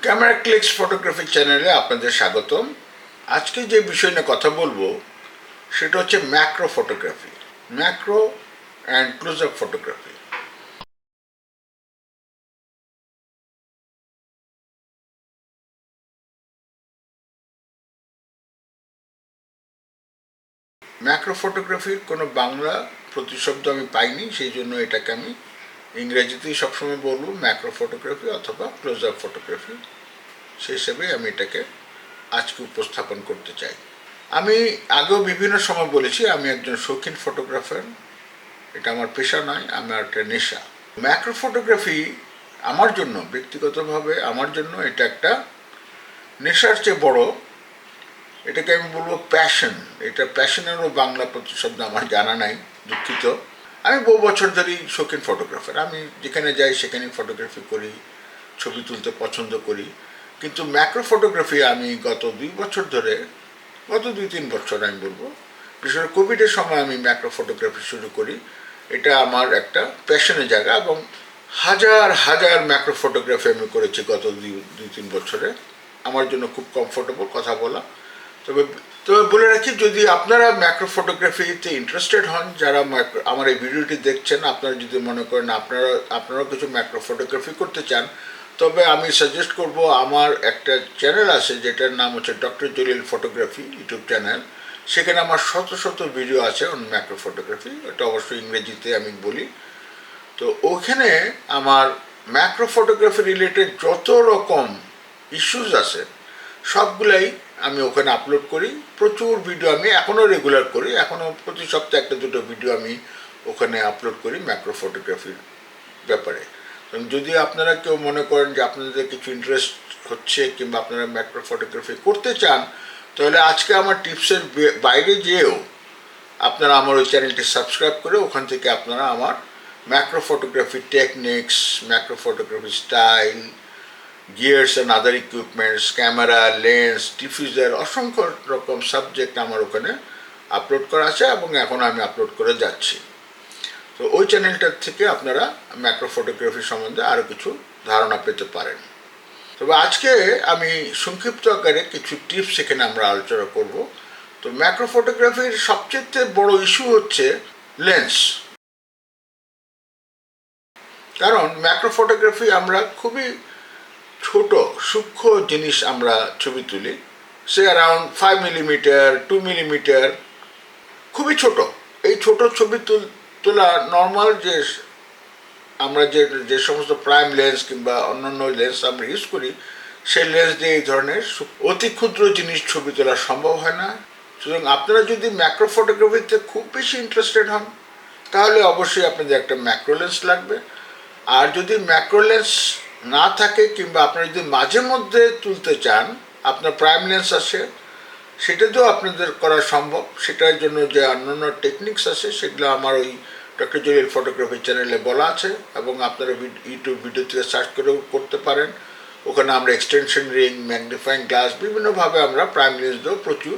Camera clicks photography চ্যানেলে আপনাদের স্বাগতম। আজকে যে বিষয় নিয়ে কথা বলবো সেটা হচ্ছে macro photography, macro and close up photography. Macro ফটোগ্রাফির কোনো বাংলা প্রতিশব্দ আমি পাইনি, সেই জন্য এটাকে আমি ইংরেজিতেই সবসময় বলবো ম্যাক্রো ফটোগ্রাফি অথবা ক্লোজ আপ ফটোগ্রাফি। সেই হিসেবে আমি এটাকে আজকে উপস্থাপন করতে চাই। আমি আগেও বিভিন্ন সময় বলেছি আমি একজন শৌখিন ফটোগ্রাফার। এটা আমার পেশা নয়, আমার একটা নেশা। ম্যাক্রো ফটোগ্রাফি আমার জন্য ব্যক্তিগতভাবে আমার জন্য এটা একটা নেশার চেয়ে বড়। এটাকে আমি বলবো প্যাশন। এটা প্যাশনেরও বাংলা প্রতিশব্দ আমার জানা নাই, দুঃখিত। আমি বহু বছর ধরেই শৌখিন ফটোগ্রাফার। আমি যেখানে যাই সেখানেই ফটোগ্রাফি করি, ছবি তুলতে পছন্দ করি। কিন্তু ম্যাক্রো ফটোগ্রাফি আমি গত 2-3 বছর আমি বলবো, বিশেষ করে কোভিডের সময় আমি ম্যাক্রো ফটোগ্রাফি শুরু করি। এটা আমার একটা প্যাশনের জায়গা এবং হাজার হাজার ম্যাক্রো ফটোগ্রাফি আমি করেছি গত 2-3 বছরে। আমার জন্য খুব কমফোর্টেবল কথা বলা। তবে তবে বলে রাখি, যদি আপনারা ম্যাক্রো ফটোগ্রাফিতে ইন্টারেস্টেড হন, যারা আমার এই ভিডিওটি দেখছেন, আপনারা যদি মনে করেন আপনারাও কিছু ম্যাক্রো ফটোগ্রাফি করতে চান, তবে আমি সাজেস্ট করব আমার একটা চ্যানেল আছে যেটার নাম হচ্ছে doctor Jalil photography YouTube channel. সেখানে আমার শত শত ভিডিও আছে অন ম্যাক্রো ফটোগ্রাফি। এটা অবশ্যই ইংরেজিতে আমি বলি। তো ওখানে আমার ম্যাক্রো ফটোগ্রাফি রিলেটেড যত রকম ইস্যুস আছে সবগুলাই আমি ওখানে আপলোড করি। প্রচুর ভিডিও আমি এখনও রেগুলার করি, এখনও প্রতি সপ্তাহে 1-2 ভিডিও আমি ওখানে আপলোড করি ম্যাক্রো ফটোগ্রাফির ব্যাপারে। যদি আপনারা কেউ মনে করেন যে আপনাদের কিছু ইন্টারেস্ট হচ্ছে কিংবা আপনারা ম্যাক্রো ফটোগ্রাফি করতে চান, তাহলে আজকে আমার টিপসের বাইরে যেয়েও আপনারা আমার ওই চ্যানেলটি সাবস্ক্রাইব করে ওখান থেকে আপনারা আমার macro photography techniques, macro photography style, gears and other equipments, camera, lens, diffuser, অসংখ্য রকম সাবজেক্ট আমার ওখানে আপলোড করা আছে এবং এখন আমি আপলোড করে যাচ্ছি। তো ওই চ্যানেলটার থেকে আপনারা ম্যাক্রো ফটোগ্রাফি সম্বন্ধে আরও কিছু ধারণা পেতে পারেন। তবে আজকে আমি সংক্ষিপ্ত আকারে কিছু টিপস এখানে আমরা আলোচনা করব। তো ম্যাক্রো ফটোগ্রাফির সবচেয়ে বড় ইস্যু হচ্ছে লেন্স। কারণ ম্যাক্রো ফটোগ্রাফি আমরা খুবই ছোট সূক্ষ্ম জিনিস আমরা ছবি তুলি, সে অ্যারাউন্ড 5 মিলিমিটার 2 মিলিমিটার, খুবই ছোট। এই ছোট ছবি তোলা নর্মাল আমরা যে সমস্ত প্রাইম লেন্স কিংবা অন্যান্য লেন্স আমরা ইউজ করি, সেই লেন্স দিয়ে এই ধরনের অতি ক্ষুদ্র জিনিস ছবি তোলা সম্ভব হয় না। সুতরাং আপনারা যদি ম্যাক্রো ফটোগ্রাফিতে খুব বেশি ইন্টারেস্টেড হন, তাহলে অবশ্যই আপনাদের একটা ম্যাক্রো লেন্স লাগবে। আর যদি ম্যাক্রো লেন্স না থাকে কিংবা আপনারা যদি মাঝে মধ্যে তুলতে চান, আপনার প্রাইম লেন্স আছে, সেটাতেও আপনাদের করা সম্ভব। সেটার জন্য যে অন্যান্য টেকনিক্স আছে সেগুলো আমার ওই ডক্টর জলিল ফটোগ্রাফি চ্যানেলে বলা আছে এবং আপনারা ইউটিউব ভিডিও থেকে সার্চ করেও করতে পারেন। ওখানে আমরা এক্সটেনশন রিং, ম্যাগনিফাইং গ্লাস, বিভিন্নভাবে আমরা প্রাইম লেন্স দিয়েও প্রচুর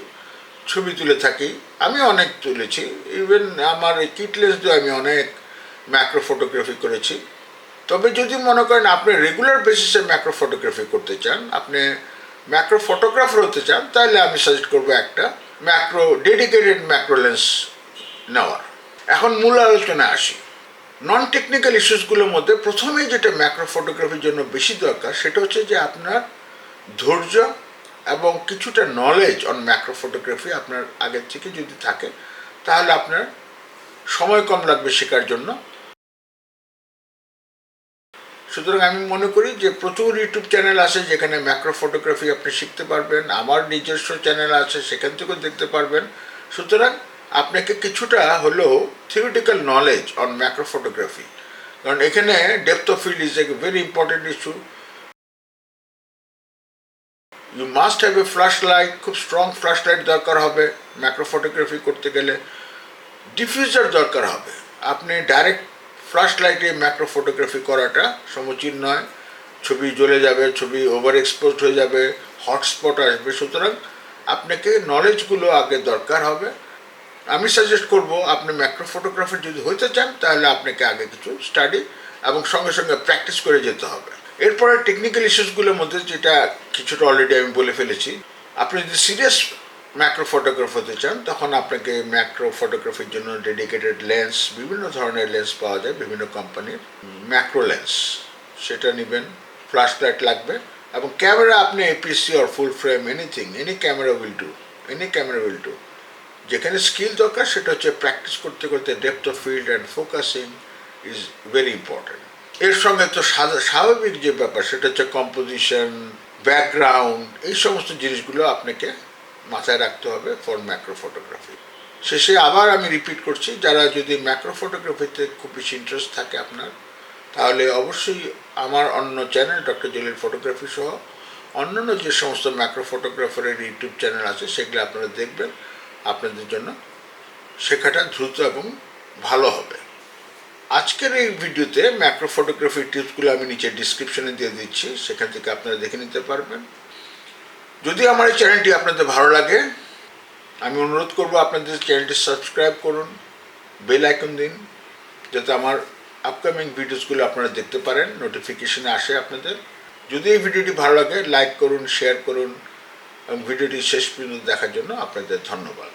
ছবি তুলে থাকি। আমি অনেক তুলেছি, ইভেন আমার এই কিট লেন্স দিয়ে আমি অনেক ম্যাক্রো ফটোগ্রাফি করেছি। তবে যদি মনে করেন আপনি রেগুলার বেসিসে ম্যাক্রো ফটোগ্রাফি করতে চান, আপনি ম্যাক্রো ফটোগ্রাফার হতে চান, তাহলে আমি সাজেস্ট করবো একটা ডেডিকেটেড ম্যাক্রো লেন্স নেওয়ার। এখন মূল আলোচনায় আসি। নন টেকনিক্যাল ইস্যুসগুলোর মধ্যে প্রথমেই যেটা ম্যাক্রো ফটোগ্রাফির জন্য বেশি দরকার, সেটা হচ্ছে যে আপনার ধৈর্য এবং কিছুটা নলেজ অন ম্যাক্রো ফটোগ্রাফি আপনার আগের থেকে যদি থাকে, তাহলে আপনার সময় কম লাগবে শেখার জন্য। সুতরাং আমি মনে করি যে প্রচুর ইউটিউব চ্যানেল আছে যেখানে ম্যাক্রো ফটোগ্রাফি আপনি শিখতে পারবেন। আমার নিজস্ব চ্যানেল আছে, সেখান থেকেও দেখতে পারবেন। সুতরাং আপনাকে কিছুটা হলেও theoretical knowledge on macro photography, কারণ এখানে depth of field is a very important issue. You must have a flash light, খুব স্ট্রং ফ্ল্যাশ লাইট দরকার হবে ম্যাক্রো ফটোগ্রাফি করতে গেলে। ডিফিউজার দরকার হবে। আপনি ডাইরেক্ট ফ্ল্যাশ লাইটে ম্যাক্রো ফটোগ্রাফি করাটা সমীচীন নয়, ছবি জ্বলে যাবে, ছবি ওভার এক্সপোজড হয়ে যাবে, হটস্পট আসবে। সুতরাং আপনাকে নলেজগুলো আগে দরকার হবে। আমি সাজেস্ট করব আপনি ম্যাক্রো ফটোগ্রাফার যদি হতে চান, তাহলে আপনাকে আগে কিছু স্টাডি এবং সঙ্গে সঙ্গে প্র্যাকটিস করে যেতে হবে। এরপরে টেকনিক্যাল ইস্যুসগুলোর মধ্যে যেটা কিছুটা অলরেডি আমি বলে ফেলেছি, আপনি যদি সিরিয়াস ম্যাক্রো ফটোগ্রাফ হতে চান তখন আপনাকে ম্যাক্রো ফটোগ্রাফির জন্য ডেডিকেটেড লেন্স, বিভিন্ন ধরনের লেন্স পাওয়া যায় বিভিন্ন কোম্পানির, ম্যাক্রো লেন্স সেটা নেবেন, ফ্ল্যাশ লাইট লাগবে, এবং ক্যামেরা আপনি APC or full frame anything, any camera will do. যেখানে স্কিল দরকার সেটা হচ্ছে প্র্যাকটিস করতে করতে depth of field and focusing is very important. এর সঙ্গে তো স্বাভাবিক যে ব্যাপার সেটা হচ্ছে কম্পোজিশন, ব্যাকগ্রাউন্ড, এই সমস্ত জিনিসগুলো আপনাকে মাথায় রাখতে হবে ফর ম্যাক্রো ফটোগ্রাফি। শেষে আবার আমি রিপিট করছি, যারা যদি ম্যাক্রো ফটোগ্রাফিতে খুব বেশি ইন্টারেস্ট থাকে আপনার, তাহলে অবশ্যই আমার অন্য চ্যানেল ডক্টর জলিল ফটোগ্রাফি সহ অন্যান্য যে সমস্ত ম্যাক্রো ফটোগ্রাফারের ইউটিউব চ্যানেল আছে সেগুলো আপনারা দেখবেন, আপনাদের জন্য শেখাটা দ্রুত এবং ভালো হবে। আজকের এই ভিডিওতে ম্যাক্রো ফটোগ্রাফির টিপসগুলো আমি নিচে ডিসক্রিপশনে দিয়ে দিচ্ছি, সেখান থেকে আপনারা দেখে নিতে পারবেন। যদি আমার এই চ্যানেলটি আপনাদের ভালো লাগে, আমি অনুরোধ করব আপনাদের চ্যানেলটি সাবস্ক্রাইব করুন, বেল আইকন দিন, যাতে আমার আপকামিং ভিডিওসগুলো আপনারা দেখতে পারেন, নোটিফিকেশনে আসে আপনাদের। যদি এই ভিডিওটি ভালো লাগে লাইক করুন, শেয়ার করুন, এবং ভিডিওটি শেষ পর্যন্ত দেখার জন্য আপনাদের ধন্যবাদ।